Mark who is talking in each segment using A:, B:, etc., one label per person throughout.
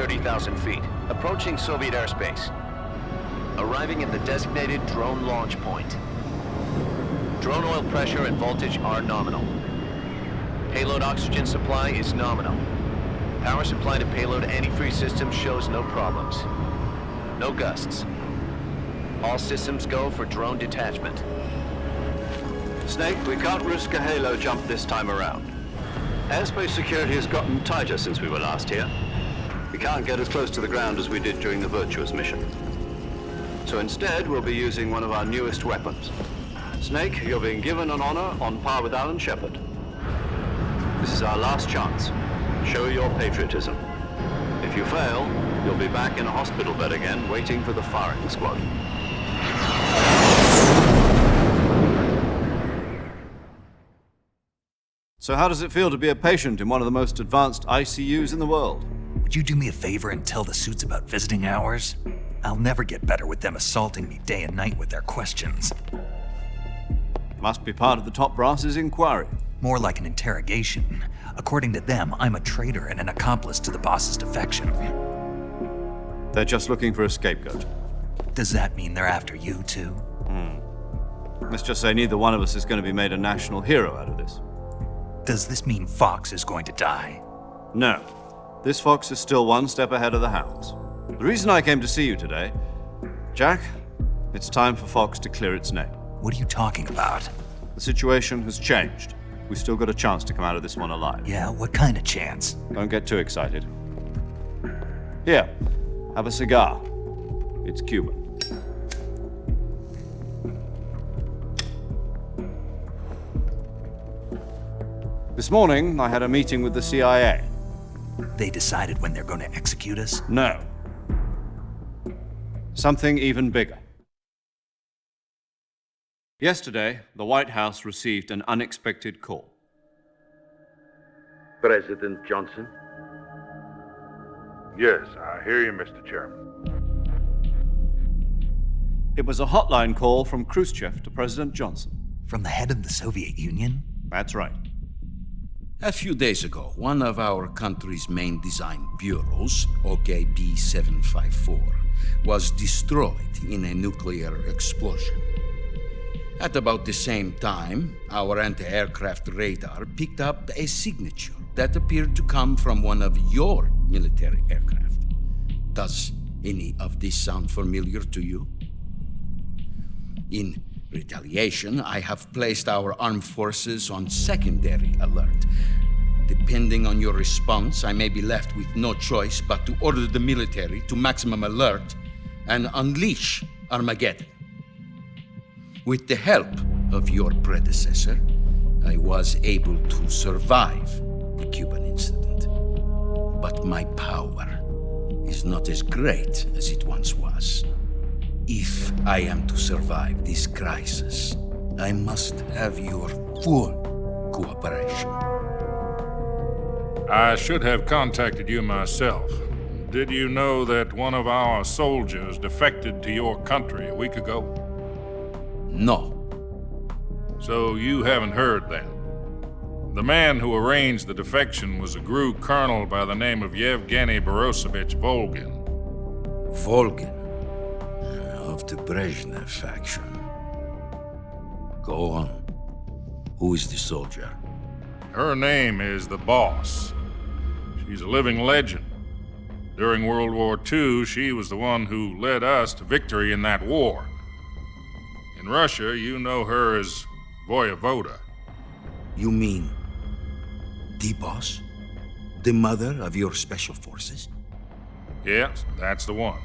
A: 30,000 feet, approaching Soviet airspace. Arriving at the designated drone launch point. Drone oil pressure and voltage are nominal. Payload oxygen supply is nominal. Power supply to payload antifreeze system shows no problems. No gusts. All systems go for drone detachment.
B: Snake, we can't risk a halo jump this time around. Airspace security has gotten tighter since we were last here. We can't get as close to the ground as we did during the Virtuous mission. So instead, we'll be using one of our newest weapons. Snake, you're being given an honor on par with Alan Shepard. This is our last chance. Show your patriotism. If you fail, you'll be back in a hospital bed again, waiting for the firing squad.
C: So how does it feel to be a patient in one of the most advanced ICUs in the world?
D: Would you do me a favor and tell the suits about visiting hours? I'll never get better with them assaulting me day and night with their questions.
C: Must be part of the top brass's inquiry.
D: More like an interrogation. According to them, I'm a traitor and an accomplice to the boss's defection.
C: They're just looking for a scapegoat.
D: Does that mean they're after you too?
C: Let's just say neither one of us is going to be made a national hero out of this.
D: Does this mean Fox is going to die?
C: No. This fox is still one step ahead of the hounds. The reason I came to see you today, Jack, it's time for Fox to clear its name.
D: What are you talking about?
C: The situation has changed. We've still got a chance to come out of this one alive.
D: Yeah, what kind of chance?
C: Don't get too excited. Here, have a cigar. It's Cuban. This morning, I had a meeting with the CIA.
D: They decided when they're going to execute us?
C: No. Something even bigger. Yesterday, the White House received an unexpected call.
E: President Johnson?
F: Yes, I hear you, Mr. Chairman.
C: It was a hotline call from Khrushchev to President Johnson.
D: From the head of the Soviet Union?
C: That's right.
G: A few days ago, one of our country's main design bureaus, OKB 754, was destroyed in a nuclear explosion. At about the same time, our anti-aircraft radar picked up a signature that appeared to come from one of your military aircraft. Does any of this sound familiar to you? In retaliation, I have placed our armed forces on secondary alert. Depending on your response, I may be left with no choice but to order the military to maximum alert and unleash Armageddon. With the help of your predecessor, I was able to survive the Cuban incident. But my power is not as great as it once was. If I am to survive this crisis, I must have your full cooperation.
F: I should have contacted you myself. Did you know that one of our soldiers defected to your country a week ago?
G: No.
F: So you haven't heard then. The man who arranged the defection was a GRU colonel by the name of Yevgeny Borosovich Volgin.
G: Volgin, of the Brezhnev faction. Go on. Who is the soldier?
F: Her name is the Boss. She's a living legend. During World War II, she was the one who led us to victory in that war. In Russia, you know her as Voyevoda.
G: You mean the Boss? The mother of your special forces?
F: Yes, that's the one.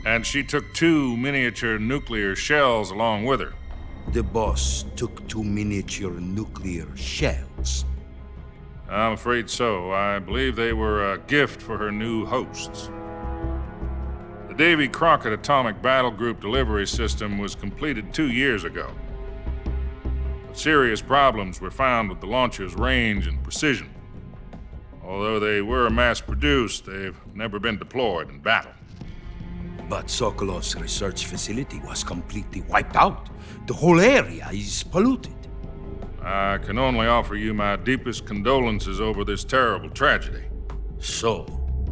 F: And she took 2 miniature nuclear shells along with her.
G: The Boss took 2 miniature nuclear shells.
F: I'm afraid so. I believe they were a gift for her new hosts. The Davy Crockett Atomic Battle Group delivery system was completed 2 years ago. But serious problems were found with the launcher's range and precision. Although they were mass-produced, they've never been deployed in battle.
G: But Sokolov's research facility was completely wiped out. The whole area is polluted.
F: I can only offer you my deepest condolences over this terrible tragedy.
G: So,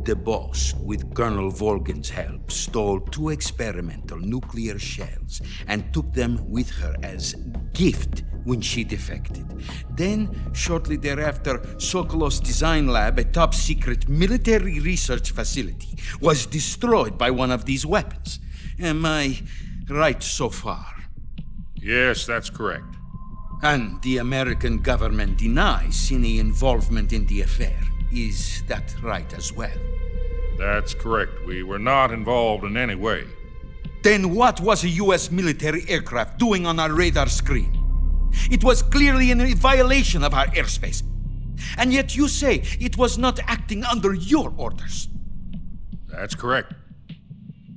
G: The boss, with Colonel Volgin's help, stole 2 experimental nuclear shells and took them with her as gift when she defected. Then, shortly thereafter, Sokolov's design lab, a top-secret military research facility, was destroyed by one of these weapons. Am I right so far?
F: Yes, that's correct.
G: And the American government denies any involvement in the affair. Is that right as well?
F: That's correct. We were not involved in any way.
G: Then what was a U.S. military aircraft doing on our radar screen? It was clearly in violation of our airspace. And yet you say it was not acting under your orders.
F: That's correct.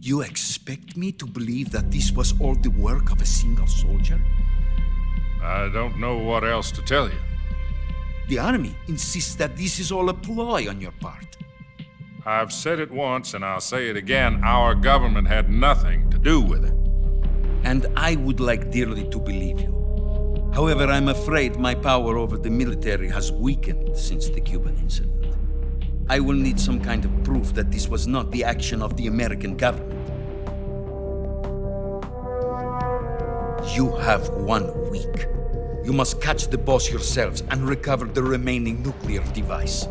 G: You expect me to believe that this was all the work of a single soldier?
F: I don't know what else to tell you.
G: The Army insists that this is all a ploy on your part.
F: I've said it once, and I'll say it again. Our government had nothing to do with it.
G: And I would like dearly to believe you. However, I'm afraid my power over the military has weakened since the Cuban incident. I will need some kind of proof that this was not the action of the American government. You have 1 week. You must catch the boss yourselves and recover the remaining nuclear device.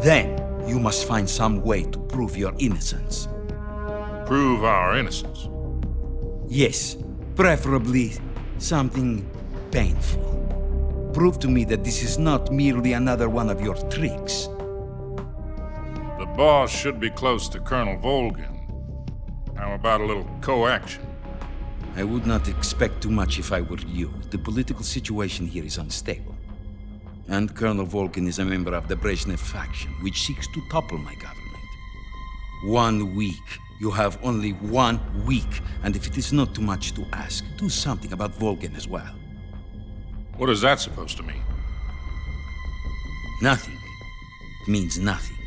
G: Then, you must find some way to prove your innocence.
F: Prove our innocence.
G: Yes, preferably something painful. Prove to me that this is not merely another one of your tricks.
F: The boss should be close to Colonel Volgin. How about a little co-action?
G: I would not expect too much if I were you. The political situation here is unstable. And Colonel Volgin is a member of the Brezhnev faction, which seeks to topple my government. 1 week. You have only 1 week. And if it is not too much to ask, do something about Volgin as well.
F: What is that supposed to mean?
G: Nothing. It means nothing.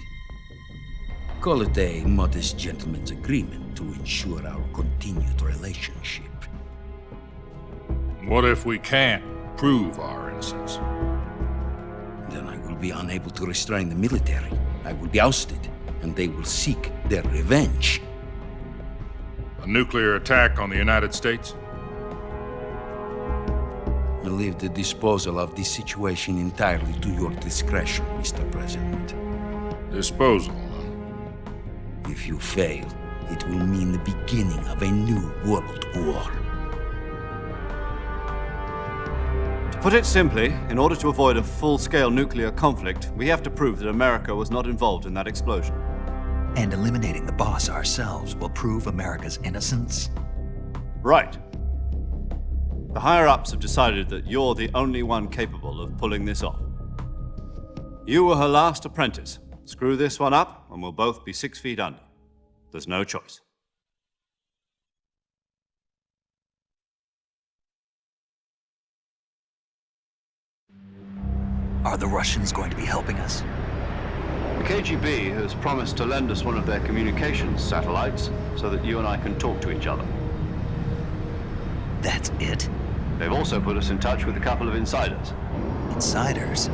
G: Call it a modest gentleman's agreement to ensure our continued relationship.
F: What if we can't prove our innocence?
G: Then I will be unable to restrain the military. I will be ousted, and they will seek their revenge.
F: A nuclear attack on the United States?
G: I leave the disposal of this situation entirely to your discretion, Mr. President.
F: Disposal, huh?
G: If you fail, it will mean the beginning of a new world war.
C: To put it simply, in order to avoid a full-scale nuclear conflict, we have to prove that America was not involved in that explosion.
D: And eliminating the boss ourselves will prove America's innocence?
C: Right. The higher-ups have decided that you're the only one capable of pulling this off. You were her last apprentice. Screw this one up, and we'll both be 6 feet under. There's no choice.
D: Are the Russians going to be helping us?
B: The KGB has promised to lend us one of their communications satellites so that you and I can talk to each other.
D: That's it?
B: They've also put us in touch with a couple of insiders.
D: Insiders?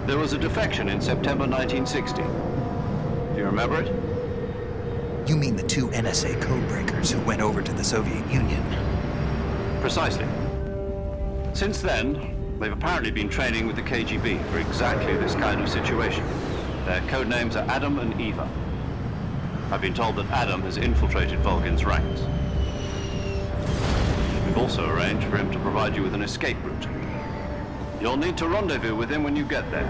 B: There was a defection in September 1960. Do you remember it?
D: You mean the 2 NSA codebreakers who went over to the Soviet Union?
B: Precisely. Since then, they've apparently been training with the KGB for exactly this kind of situation. Their code names are Adam and Eva. I've been told that Adam has infiltrated Volgin's ranks. We've also arranged for him to provide you with an escape route. You'll need to rendezvous with him when you get there.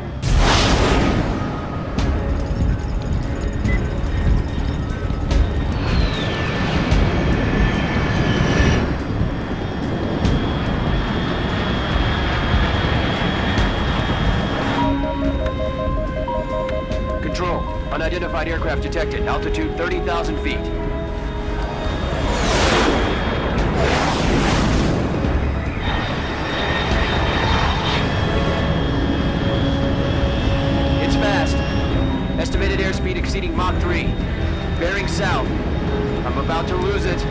E: Control. Unidentified aircraft detected. Altitude 30,000 feet. It's fast. Estimated airspeed exceeding Mach 3. Bearing south. I'm about to lose it.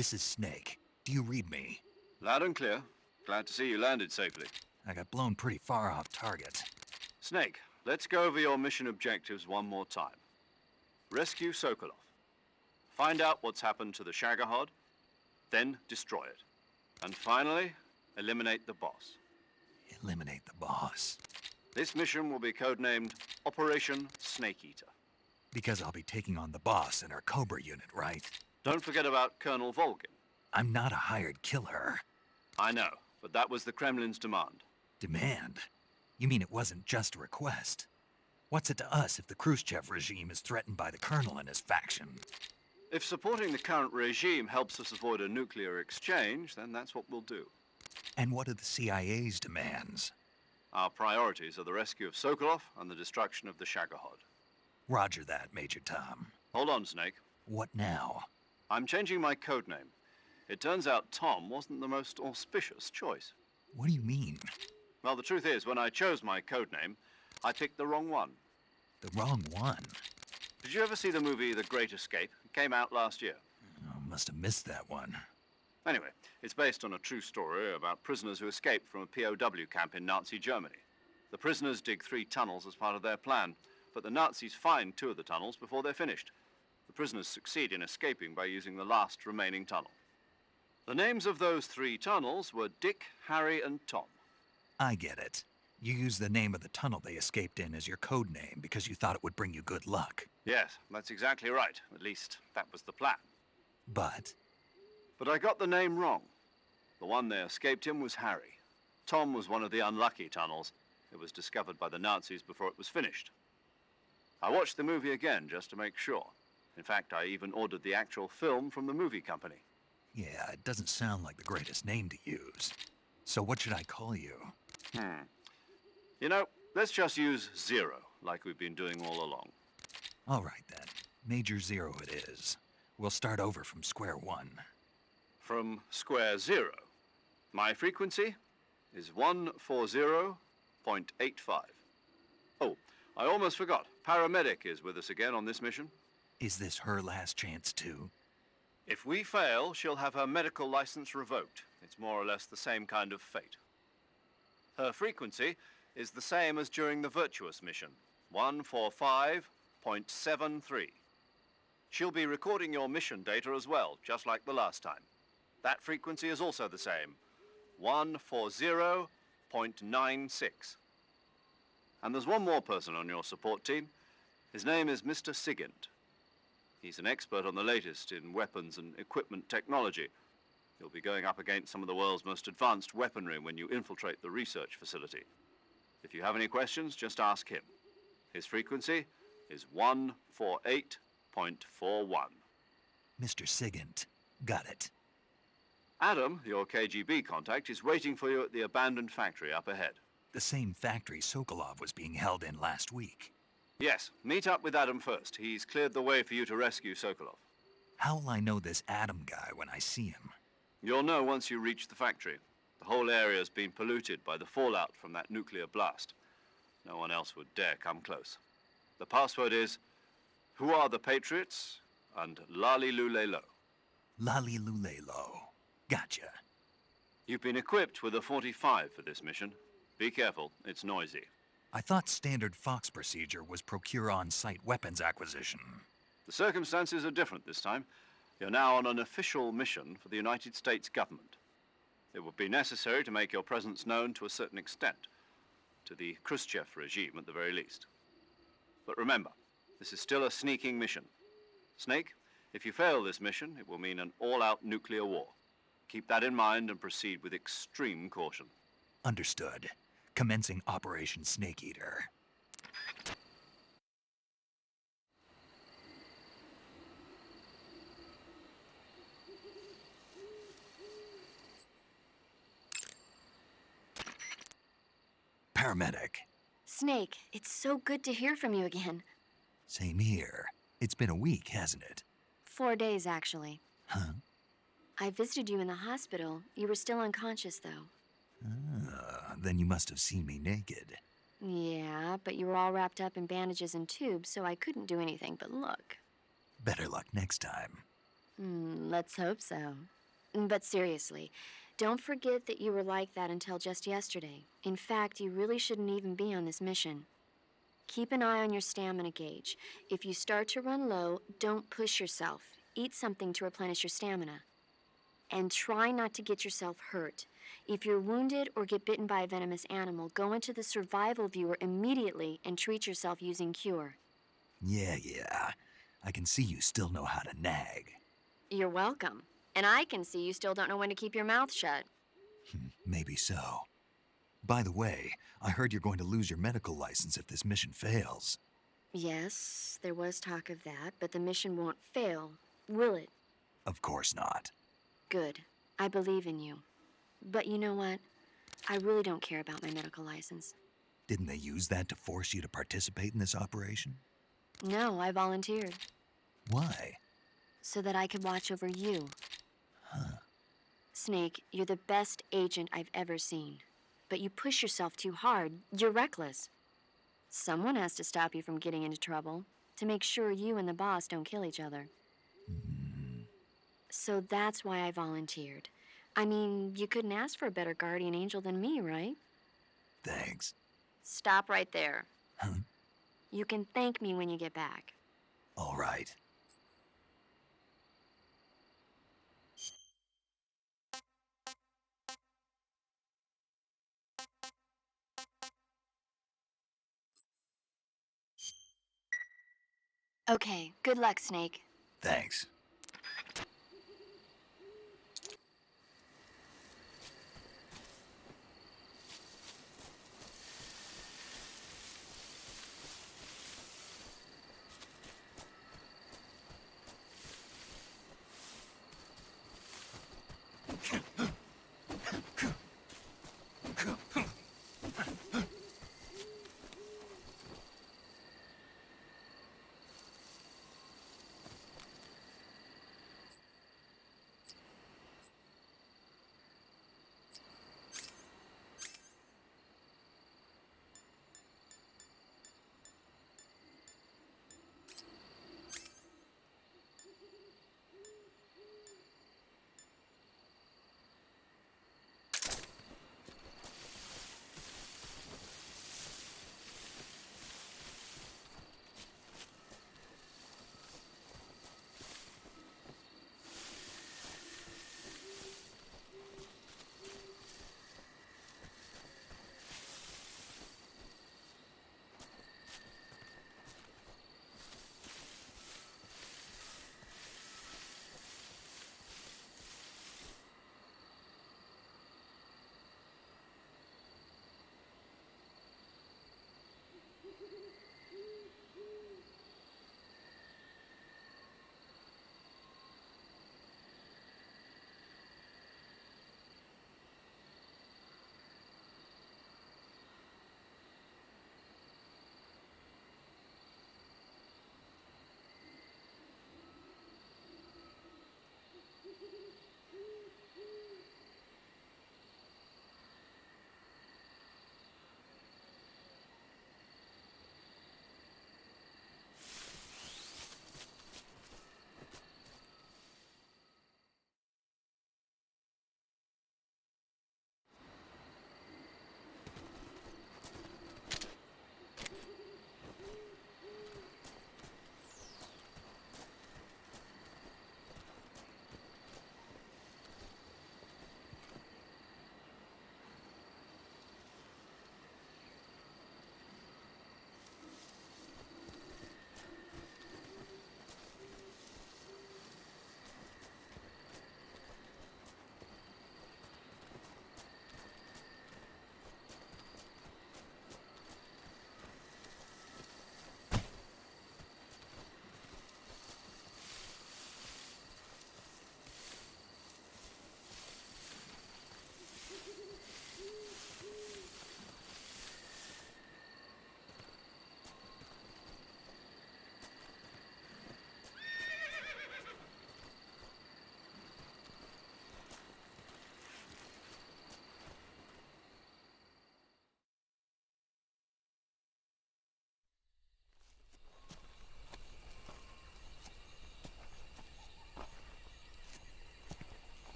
D: This is Snake. Do you read me?
B: Loud and clear. Glad to see you landed safely.
D: I got blown pretty far off target.
B: Snake, let's go over your mission objectives one more time. Rescue Sokolov. Find out what's happened to the Shagohod, then destroy it. And finally, eliminate the boss.
D: Eliminate the boss.
B: This mission will be codenamed Operation Snake Eater.
D: Because I'll be taking on the boss in our Cobra unit, right?
B: Don't forget about Colonel Volgin.
D: I'm not a hired killer.
B: I know, but that was the Kremlin's demand.
D: Demand? You mean it wasn't just a request? What's it to us if the Khrushchev regime is threatened by the Colonel and his faction?
B: If supporting the current regime helps us avoid a nuclear exchange, then that's what we'll do.
D: And what are the CIA's demands?
B: Our priorities are the rescue of Sokolov and the destruction of the Shagohod.
D: Roger that, Major Tom.
B: Hold on, Snake.
D: What now?
B: I'm changing my codename. It turns out Tom wasn't the most auspicious choice.
D: What do you mean?
B: Well, the truth is, when I chose my codename, I picked the wrong one.
D: The wrong one?
B: Did you ever see the movie The Great Escape? It came out last year.
D: Oh, must have missed that one.
B: Anyway, it's based on a true story about prisoners who escaped from a POW camp in Nazi Germany. The prisoners dig 3 tunnels as part of their plan, but the Nazis find 2 of the tunnels before they're finished. The prisoners succeed in escaping by using the last remaining tunnel. The names of those 3 tunnels were Dick, Harry, and Tom.
D: I get it. You used the name of the tunnel they escaped in as your code name because you thought it would bring you good luck.
B: Yes, that's exactly right. At least, that was the plan.
D: But
B: But I got the name wrong. The one they escaped in was Harry. Tom was one of the unlucky tunnels. It was discovered by the Nazis before it was finished. I watched the movie again just to make sure. In fact, I even ordered the actual film from the movie company.
D: yeah, it doesn't sound like the greatest name to use. So what should I call you?
B: You know, let's just use Zero, like we've been doing all along.
D: All right then. Major Zero it is. We'll start over from square one.
B: From square 0. My frequency is 140.85. Oh, I almost forgot. Paramedic is with us again on this mission.
D: Is this her last chance too?
B: If we fail, she'll have her medical license revoked. It's more or less the same kind of fate. Her frequency is the same as during the Virtuous mission, 145.73. She'll be recording your mission data as well, just like the last time. That frequency is also the same, 140.96. And there's one more person on your support team. His name is Mr. Sigint. He's an expert on the latest in weapons and equipment technology. You'll be going up against some of the world's most advanced weaponry when you infiltrate the research facility. If you have any questions, just ask him. His frequency is 148.41.
D: Mr. Sigint. Got it.
B: Adam, your KGB contact, is waiting for you at the abandoned factory up ahead.
D: The same factory Sokolov was being held in last week.
B: Yes, meet up with Adam first. He's cleared the way for you to rescue Sokolov.
D: How will I know this Adam guy when I see him?
B: You'll know once you reach the factory. The whole area's been polluted by the fallout from that nuclear blast. No one else would dare come close. The password is, "Who are the Patriots?" and Lali Lulelo.
D: Lali Lulelo. Gotcha.
B: You've been equipped with a 45 for this mission. Be careful, it's noisy.
D: I thought standard Fox procedure was procure on-site weapons acquisition.
B: The circumstances are different this time. You're now on an official mission for the United States government. It would be necessary to make your presence known to a certain extent, to the Khrushchev regime at the very least. But remember, this is still a sneaking mission. Snake, if you fail this mission, it will mean an all-out nuclear war. Keep that in mind and proceed with extreme caution.
D: Understood. Commencing Operation Snake Eater. Paramedic.
H: Snake, it's so good to hear from you again.
D: Same here. It's been a week, hasn't it?
H: 4 days, actually.
D: Huh?
H: I visited you in the hospital. You were still unconscious, though.
D: Then you must have seen me naked.
H: Yeah, but you were all wrapped up in bandages and tubes, so I couldn't do anything but look.
D: Better luck next time.
H: Let's hope so. But seriously, don't forget that you were like that until just yesterday. In fact, you really shouldn't even be on this mission. Keep an eye on your stamina gauge. If you start to run low, don't push yourself. Eat something to replenish your stamina. And try not to get yourself hurt. If you're wounded or get bitten by a venomous animal, go into the survival viewer immediately and treat yourself using Cure.
D: Yeah. I can see you still know how to nag.
H: You're welcome. And I can see you still don't know when to keep your mouth shut.
D: Maybe so. By the way, I heard you're going to lose your medical license if this mission fails.
H: Yes, there was talk of that, but the mission won't fail, will it?
D: Of course not.
H: Good. I believe in you. But you know what? I really don't care about my medical license.
D: Didn't they use that to force you to participate in this operation?
H: No, I volunteered.
D: Why?
H: So that I could watch over you. Snake, you're the best agent I've ever seen. But you push yourself too hard. You're reckless. Someone has to stop you from getting into trouble, to make sure you and the boss don't kill each other. So that's why I volunteered. I mean, you couldn't ask for a better guardian angel than me, right?
D: Thanks.
H: Stop right there.
D: Huh?
H: You can thank me when you get back.
D: All right.
H: Okay, good luck, Snake.
D: Thanks.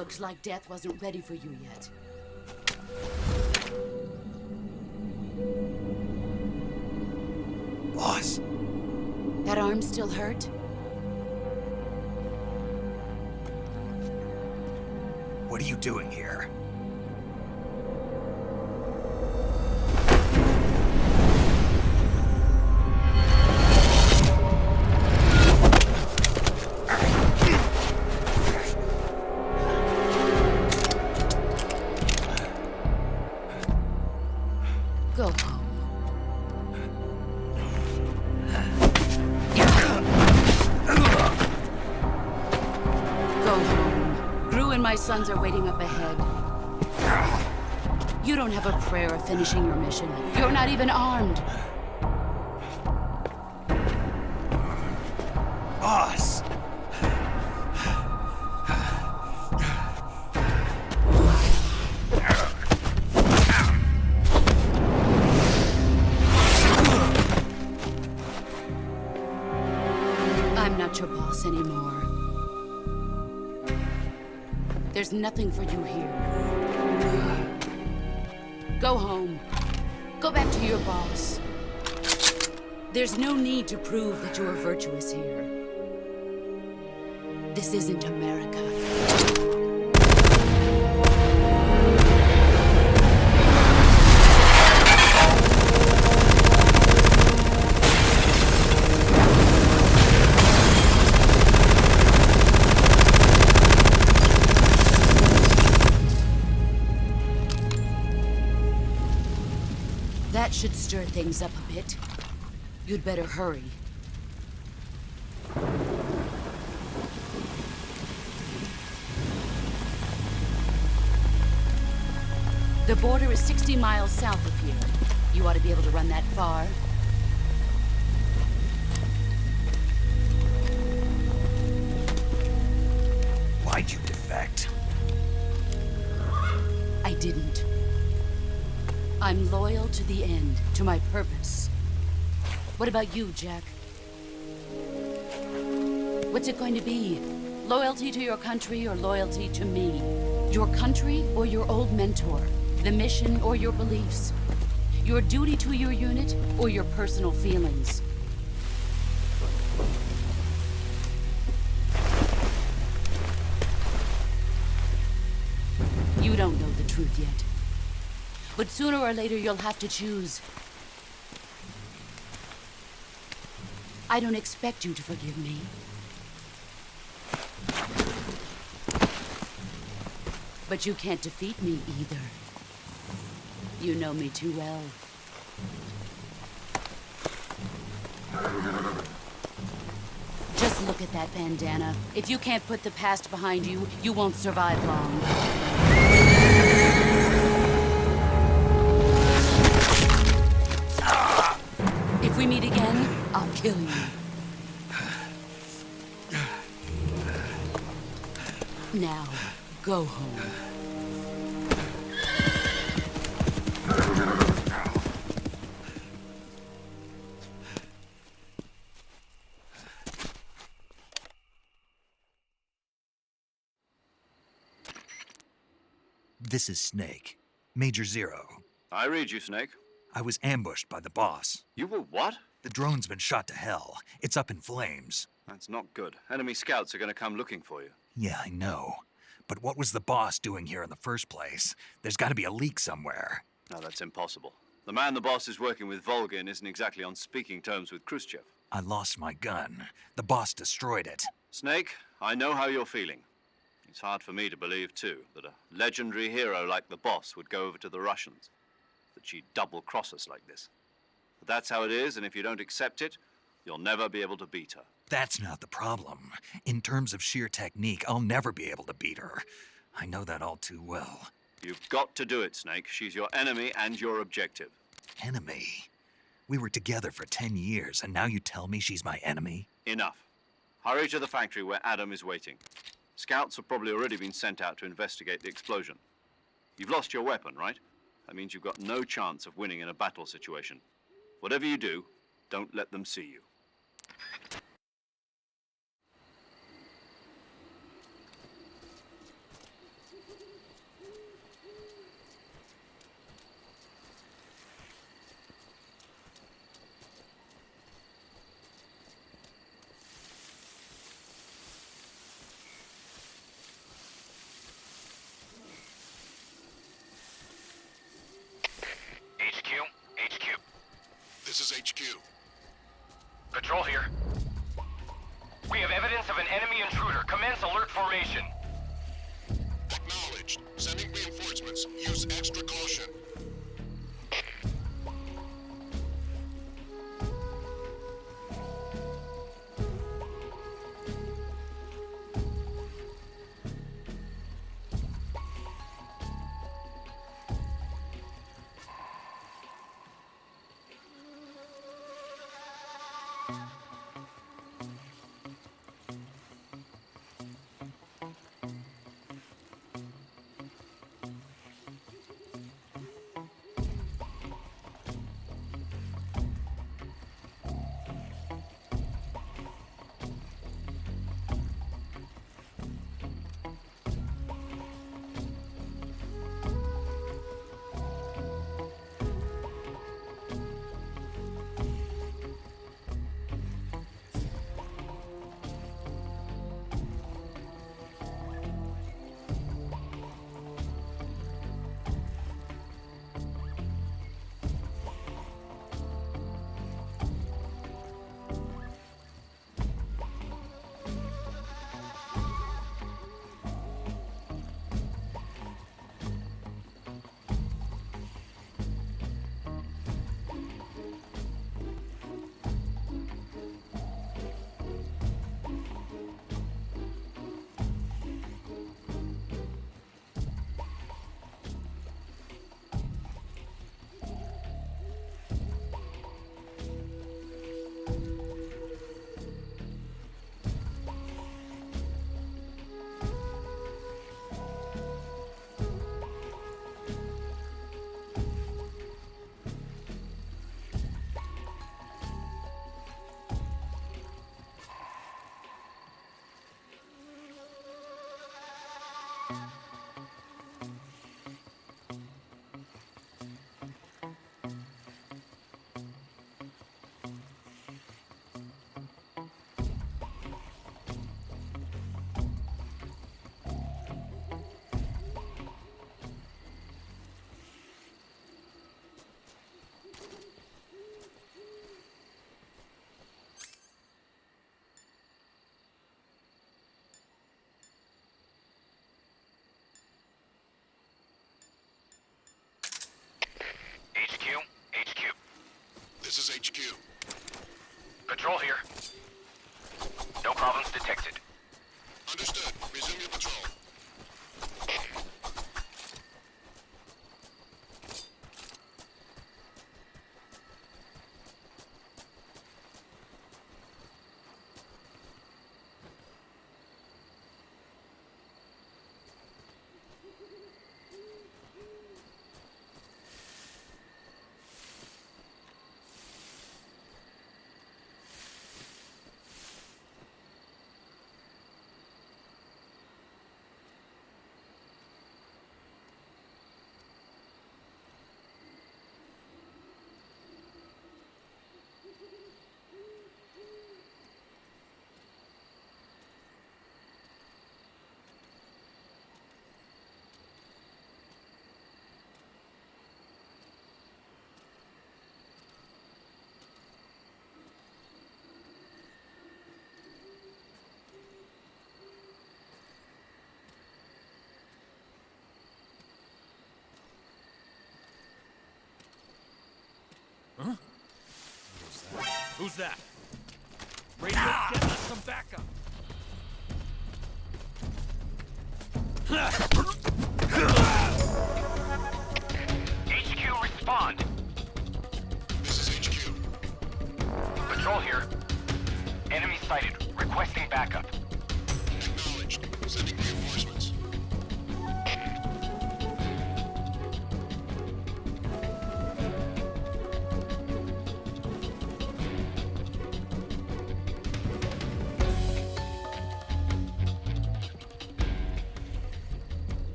I: Looks like death wasn't ready for you yet.
D: Boss,
I: That arm still hurt?
D: what are you doing here?
I: Go home. Go home. Gru and my sons are waiting up ahead. You don't have a prayer of finishing your mission. You're not even armed.
D: Boss!
I: I'm not your boss anymore. There's nothing for you here. Go home. Go back to your boss. There's no need to prove that you are virtuous here. This isn't America. That should stir things up a bit. You'd better hurry. The border is 60 miles south of here. You ought to be able to run that far.
D: Why'd you defect?
I: I didn't. I'm loyal to the end, to my purpose. What about you, Jack? What's it going to be? Loyalty to your country or loyalty to me? Your country or your old mentor? The mission or your beliefs? Your duty to your unit or your personal feelings? You don't know the truth yet. But sooner or later you'll have to choose. I don't expect you to forgive me. But you can't defeat me either. You know me too well. Just look at that bandana. If you can't put the past behind you, you won't survive long. If we meet again, I'll kill you. Now, go home.
D: This is Snake. Major Zero.
B: I read you, Snake.
D: I was ambushed by the boss.
B: You were what?
D: The drone's been shot to hell. It's up in flames.
B: That's not good. Enemy scouts are going to come looking for you.
D: Yeah, I know. But what was the boss doing here in the first place? There's got to be a leak somewhere.
B: No, that's impossible. The man the boss is working with, Volgin, isn't exactly on speaking terms with Khrushchev.
D: I lost my gun. The boss destroyed it.
B: Snake, I know how you're feeling. It's hard for me to believe, too, that a legendary hero like the boss would go over to the Russians. That she'd double-cross us like this. But that's how it is, and if you don't accept it, you'll never be able to beat her.
D: That's not the problem. In terms of sheer technique, I'll never be able to beat her. I know that all too well.
B: You've got to do it, Snake. She's your enemy and your objective.
D: Enemy? We were together for 10 years, and now you tell me she's my enemy?
B: Enough. Hurry to the factory where Adam is waiting. Scouts have probably already been sent out to investigate the explosion. You've lost your weapon, right? That means you've got no chance of winning in a battle situation. Whatever you do, don't let them see you.
J: is HQ.
E: Patrol here. We have evidence of an enemy intruder. Commence alert formation.
J: Acknowledged. Sending reinforcements. Use extra caution.
E: HQ.
J: This is HQ.
E: Patrol here. No problems detected.
J: Understood. Resume your patrol.
K: Huh? Who's that? Radio, get us some backup!
E: HQ, respond!
J: This is HQ.
E: Patrol here. Enemy sighted. Requesting backup.
J: Acknowledged. Sending reinforcements.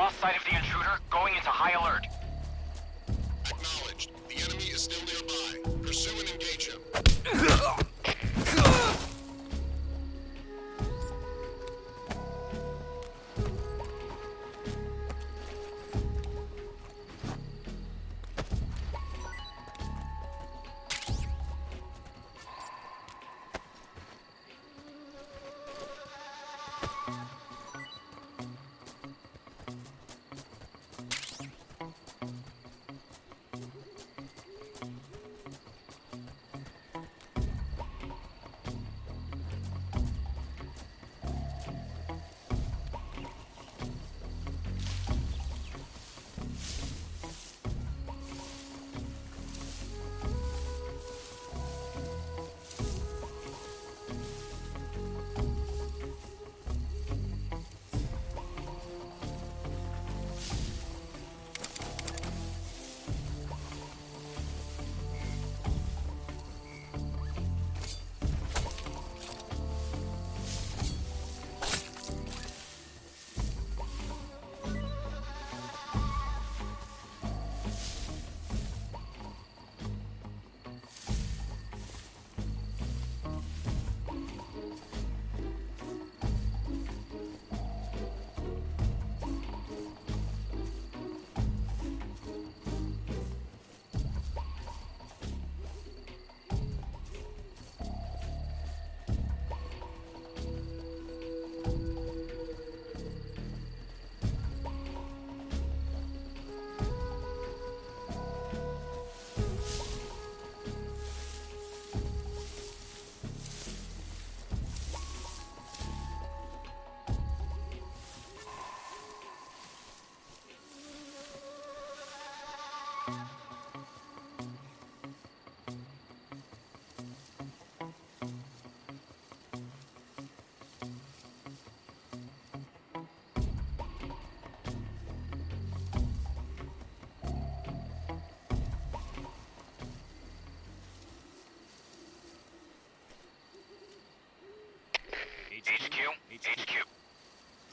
E: lost sight of the intruder, going into high alert.
J: Acknowledged. The enemy is still nearby. Pursue and engage him.
E: HQ.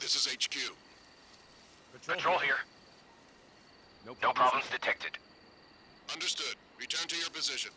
J: This is HQ.
E: Patrol here. No problems detected.
J: Understood. Return to your position.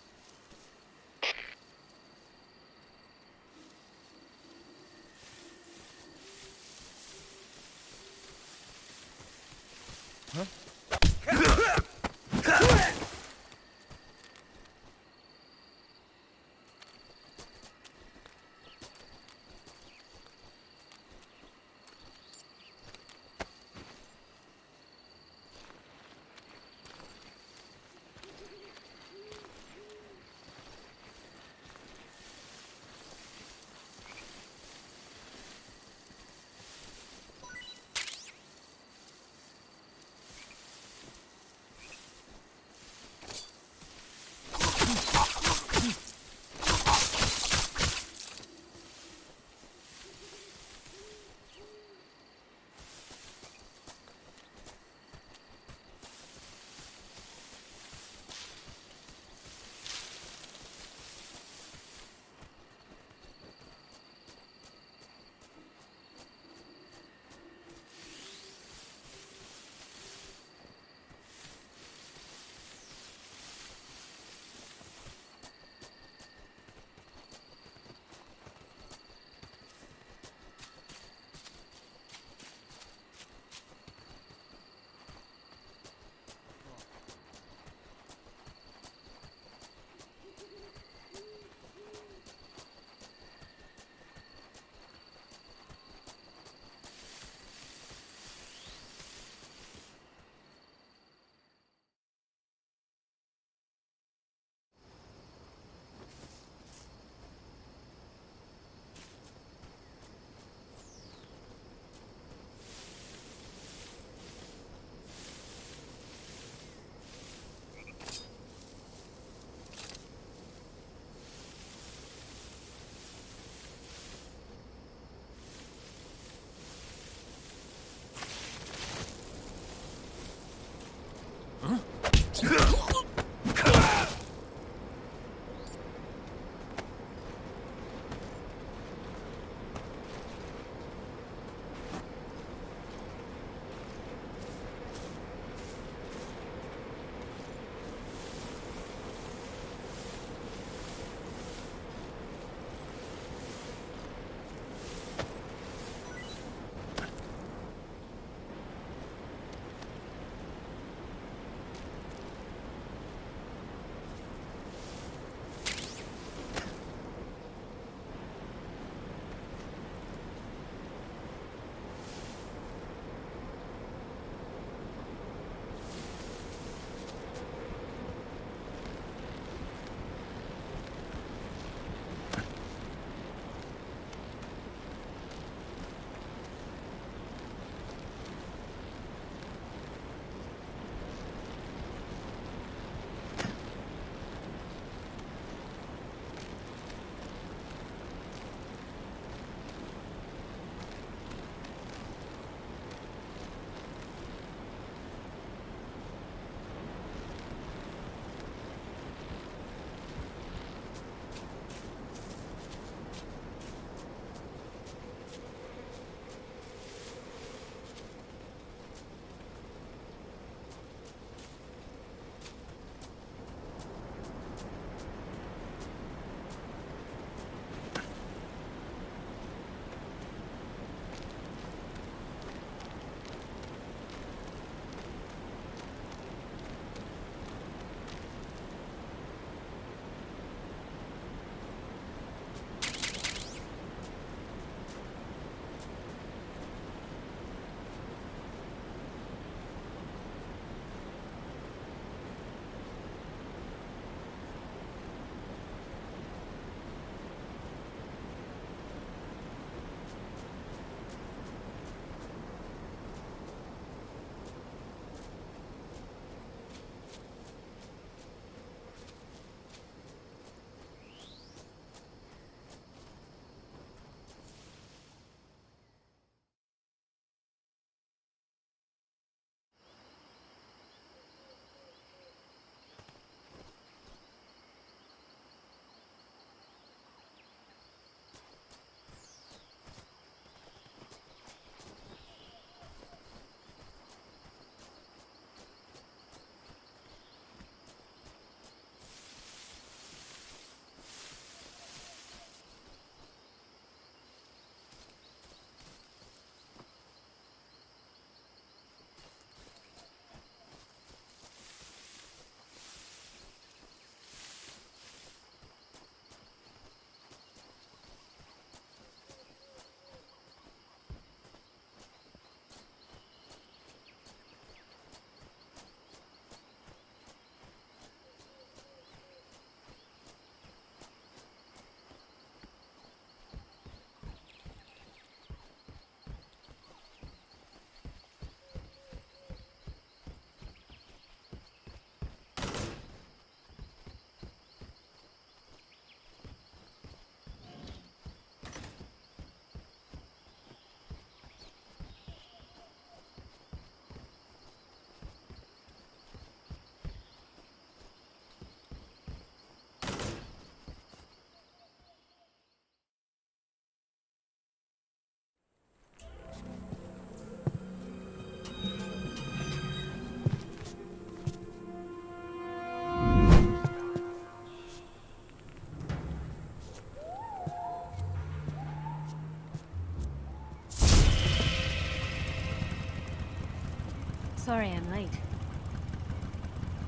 L: Sorry I'm late.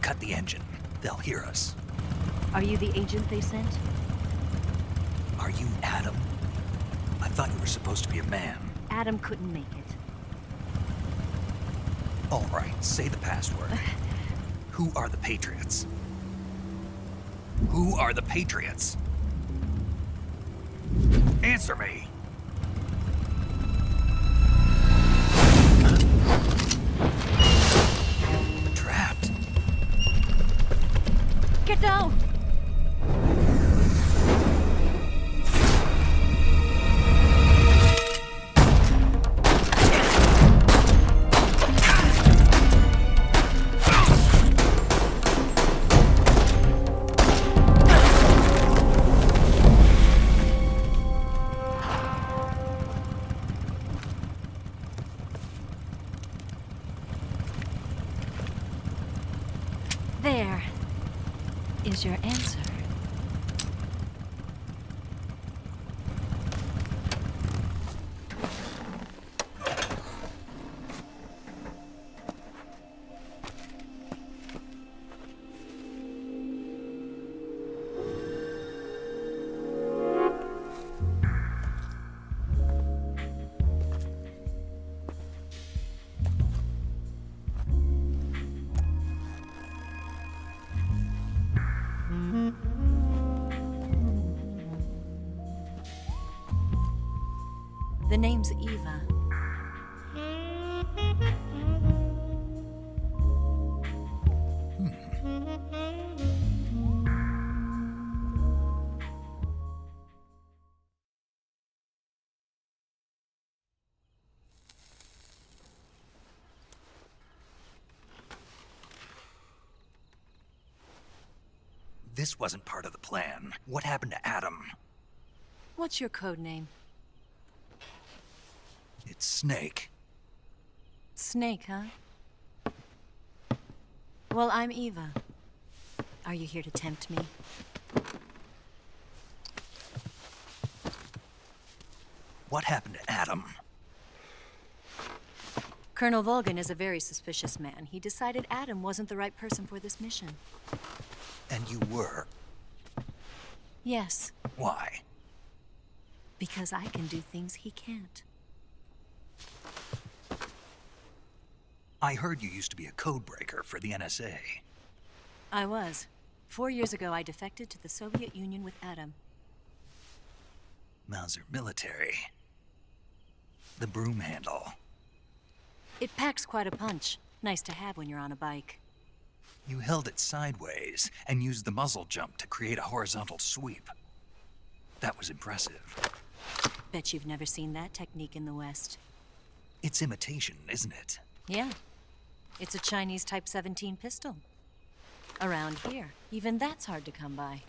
D: Cut the engine. They'll hear us.
L: Are you the agent they sent?
D: Are you Adam? I thought you were supposed to be a man.
L: Adam couldn't make it.
D: All right, say the password. Who are the Patriots? Who are the Patriots? Answer me! Trapped.
L: Get down! There is your answer. The name's Eva.
D: This wasn't part of the plan. What happened to Adam?
L: What's your code name?
D: It's Snake.
L: Snake, huh? Well, I'm Eva. Are you here to tempt me?
D: What happened to Adam?
L: Colonel Volgan is a very suspicious man. He decided Adam wasn't the right person for this mission.
D: And you were?
L: Yes.
D: Why?
L: Because I can do things he can't.
D: I heard you used to be a codebreaker for the NSA.
L: I was. 4 years ago, I defected to the Soviet Union with Adam.
D: Mauser military. The broom handle.
L: It packs quite a punch. Nice to have when you're on a bike.
D: You held it sideways and used the muzzle jump to create a horizontal sweep. That was impressive.
L: Bet you've never seen that technique in the West.
D: It's imitation, isn't it?
L: Yeah. It's a Chinese Type 17 pistol. Around here, even that's hard to come by.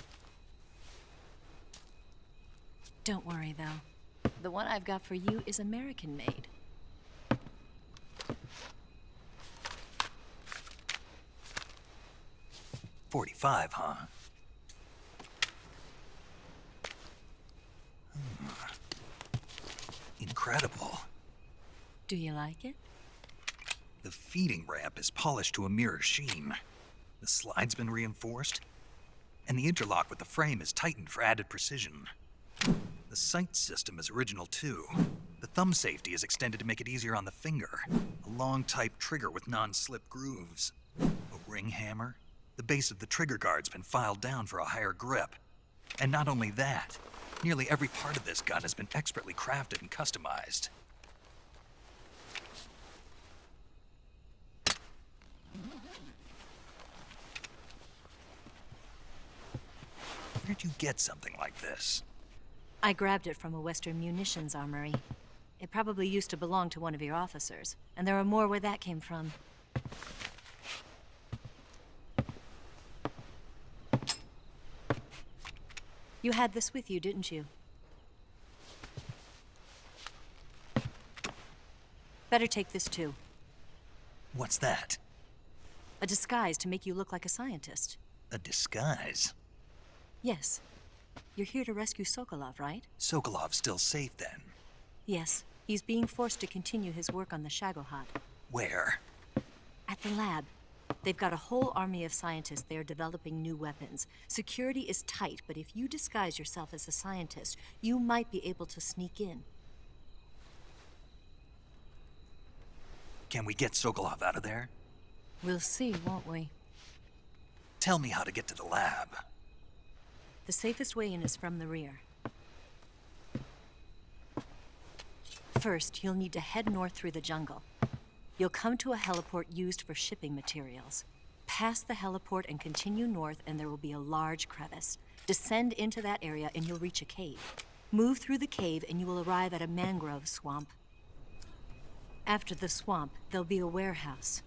L: Don't worry, though. The one I've got for you is American-made.
D: .45, huh? Incredible.
L: Do you like it?
D: The feeding ramp is polished to a mirror sheen. The slide's been reinforced, and the interlock with the frame is tightened for added precision. The sight system is original too. The thumb safety is extended to make it easier on the finger. A long type trigger with non-slip grooves. A ring hammer. The base of the trigger guard's been filed down for a higher grip. And not only that, nearly every part of this gun has been expertly crafted and customized. Where'd you get something like this?
L: I grabbed it from a Western munitions armory. It probably used to belong to one of your officers, and there are more where that came from. You had this with you, didn't you? Better take this too.
D: What's that?
L: A disguise to make you look like a scientist.
D: A disguise?
L: Yes. You're here to rescue Sokolov, right?
D: Sokolov's still safe then?
L: Yes. He's being forced to continue his work on the Shagohod.
D: Where?
L: At the lab. They've got a whole army of scientists there developing new weapons. Security is tight, but if you disguise yourself as a scientist, you might be able to sneak in.
D: Can we get Sokolov out of there?
L: We'll see, won't we?
D: Tell me how to get to the lab.
L: The safest way in is from the rear. First, you'll need to head north through the jungle. You'll come to a heliport used for shipping materials. Pass the heliport and continue north, and there will be a large crevice. Descend into that area, and you'll reach a cave. Move through the cave, and you will arrive at a mangrove swamp. After the swamp, there'll be a warehouse.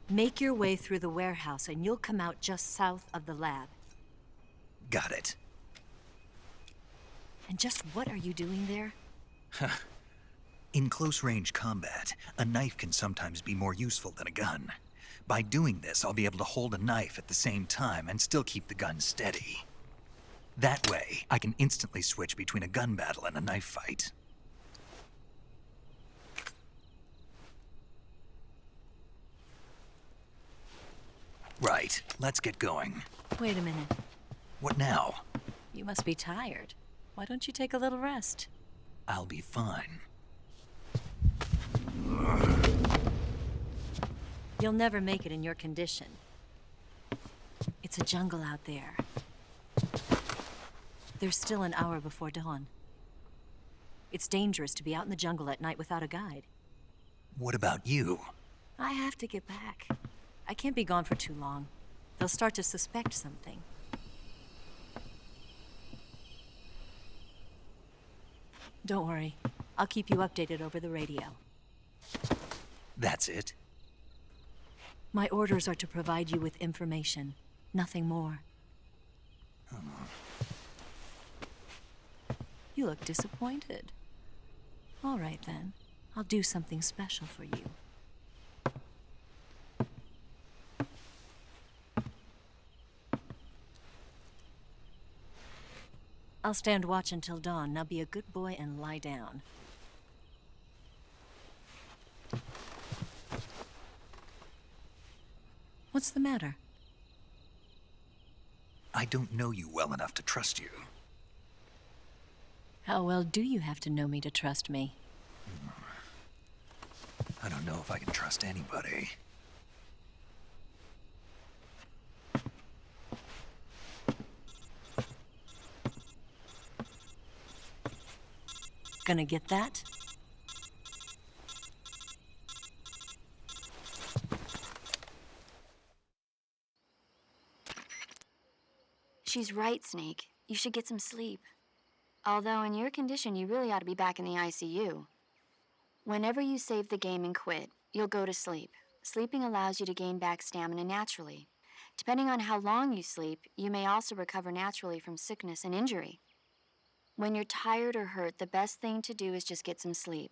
L: Make your way through the warehouse, and you'll come out just south of the lab.
D: Got it.
L: And just what are you doing there?
D: In close-range combat, a knife can sometimes be more useful than a gun. By doing this, I'll be able to hold a knife at the same time and still keep the gun steady. That way, I can instantly switch between a gun battle and a knife fight. Right, let's get going.
L: Wait a minute.
D: What now?
L: You must be tired. Why don't you take a little rest?
D: I'll be fine.
L: You'll never make it in your condition. It's a jungle out there. There's still an hour before dawn. It's dangerous to be out in the jungle at night without a guide.
D: What about you?
L: I have to get back. I can't be gone for too long. They'll start to suspect something. Don't worry. I'll keep you updated over the radio.
D: That's it?
L: My orders are to provide you with information. Nothing more. You look disappointed. All right, then. I'll do something special for you. I'll stand watch until dawn. Now be a good boy and lie down. What's the matter?
D: I don't know you well enough to trust you.
L: How well do you have to know me to trust me?
D: I don't know if I can trust anybody.
L: Gonna get that?
H: She's right, Snake. You should get some sleep. Although in your condition, you really ought to be back in the ICU. Whenever you save the game and quit, you'll go to sleep. Sleeping allows you to gain back stamina naturally. Depending on how long you sleep, you may also recover naturally from sickness and injury. When you're tired or hurt, the best thing to do is just get some sleep.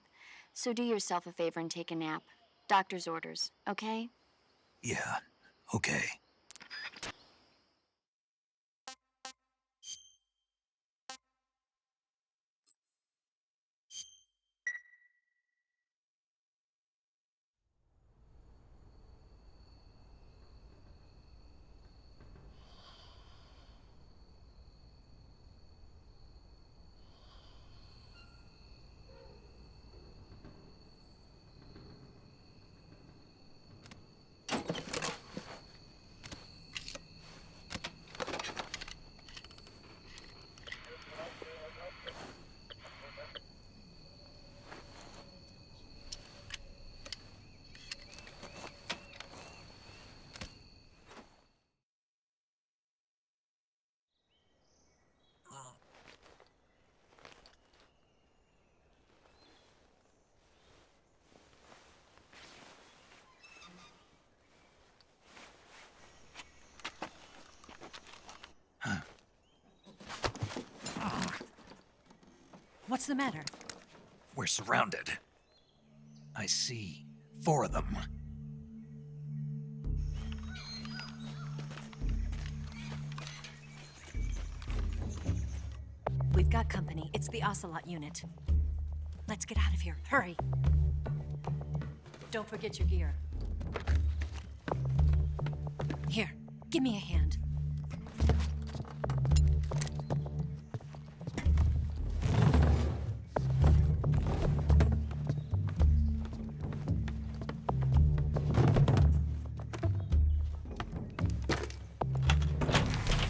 H: So do yourself a favor and take a nap. Doctor's orders, okay?
D: Yeah, okay.
L: What's the matter?
D: We're surrounded. I see 4 of them.
L: We've got company. It's the Ocelot unit. Let's get out of here. Hurry. Don't forget your gear. Give me a hand.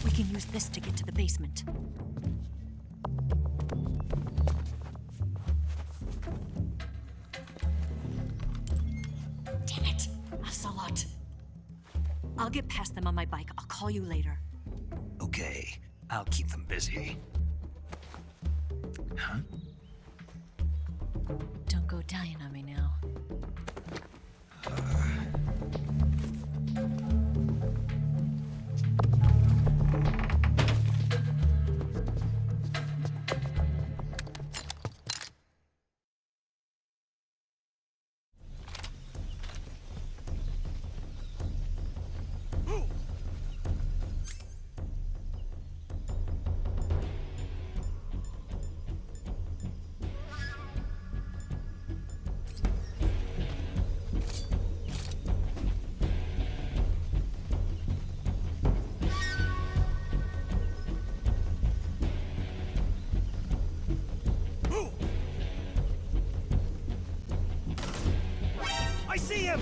L: We can use this to get to the basement. Damn it! Ocelot. I'll get past them on my bike. I'll call you later.
D: Okay, I'll keep them busy. Huh?
L: Don't go dying on me now.
K: I see him!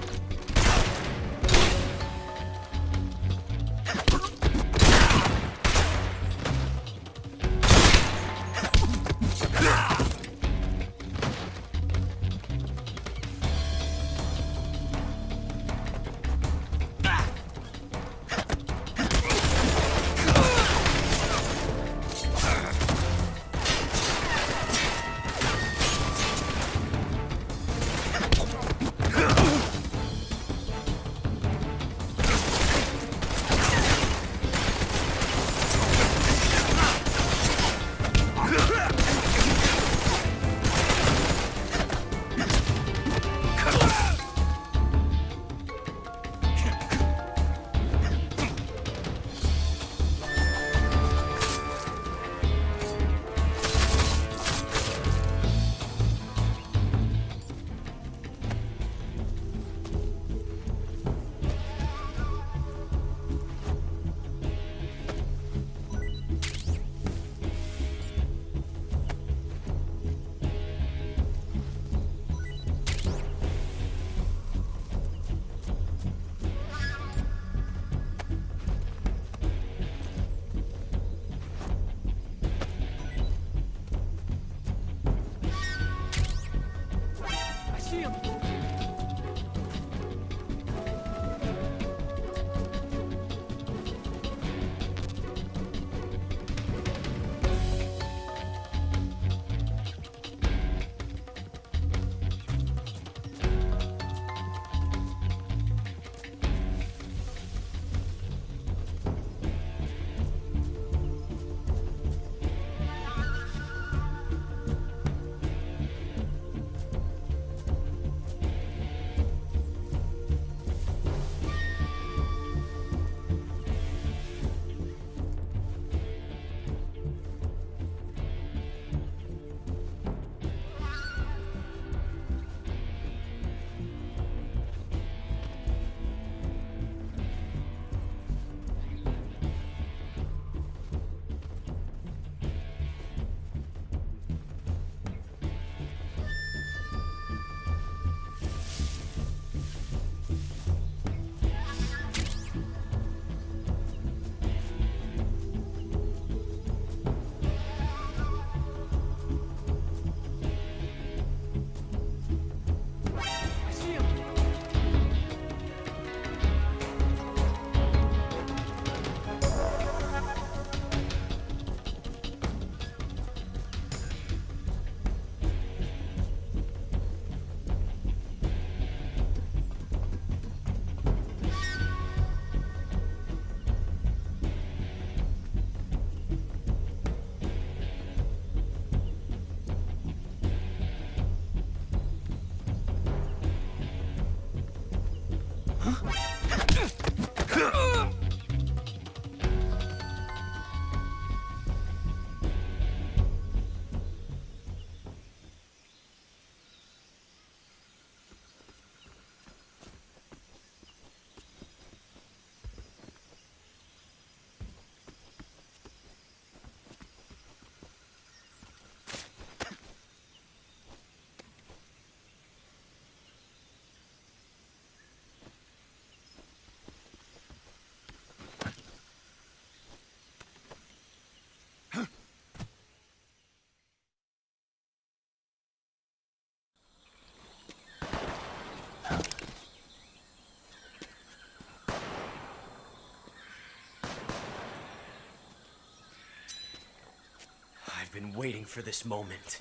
E: waiting for this moment.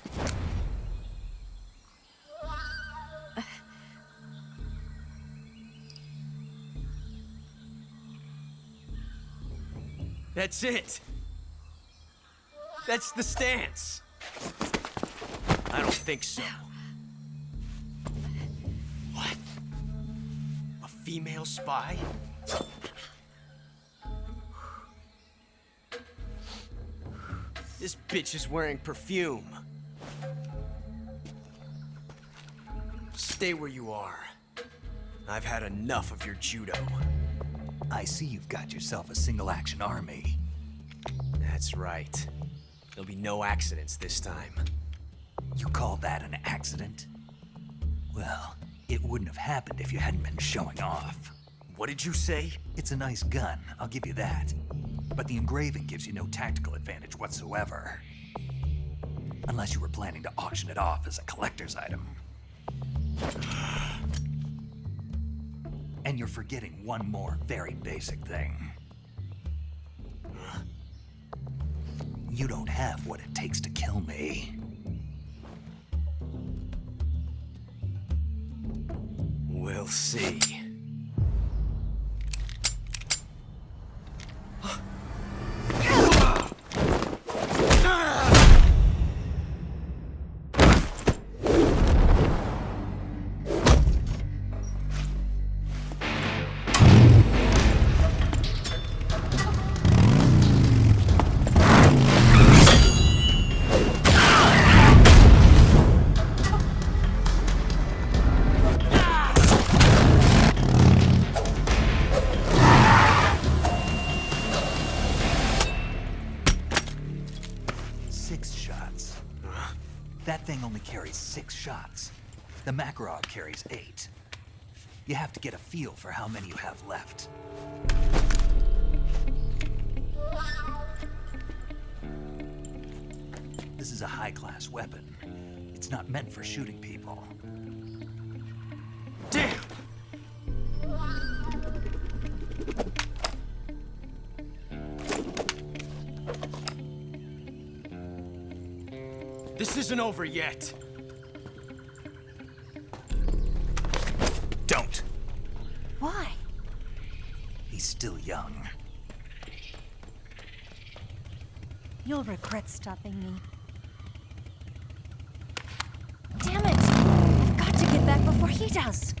E: That's it. That's the stance. I don't think so. What? A female spy? This bitch is wearing perfume. Stay where you are. I've had enough of your judo.
D: I see you've got yourself a single-action army.
E: That's right. There'll be no accidents this time.
D: You call that an accident? Well, it wouldn't have happened if you hadn't been showing off.
E: What did you say?
D: It's a nice gun, I'll give you that. But the engraving gives you no tactical advantage whatsoever. Unless you were planning to auction it off as a collector's item. And you're forgetting one more very basic thing. You don't have what it takes to kill me.
E: We'll see.
D: That thing only carries 6 shots. The Makarov carries 8. You have to get a feel for how many you have left. This is a high-class weapon. It's not meant for shooting people.
E: Damn! This isn't over yet.
D: Don't.
L: Why?
D: He's still young.
L: You'll regret stopping me. Damn it! I've got to get back before he does.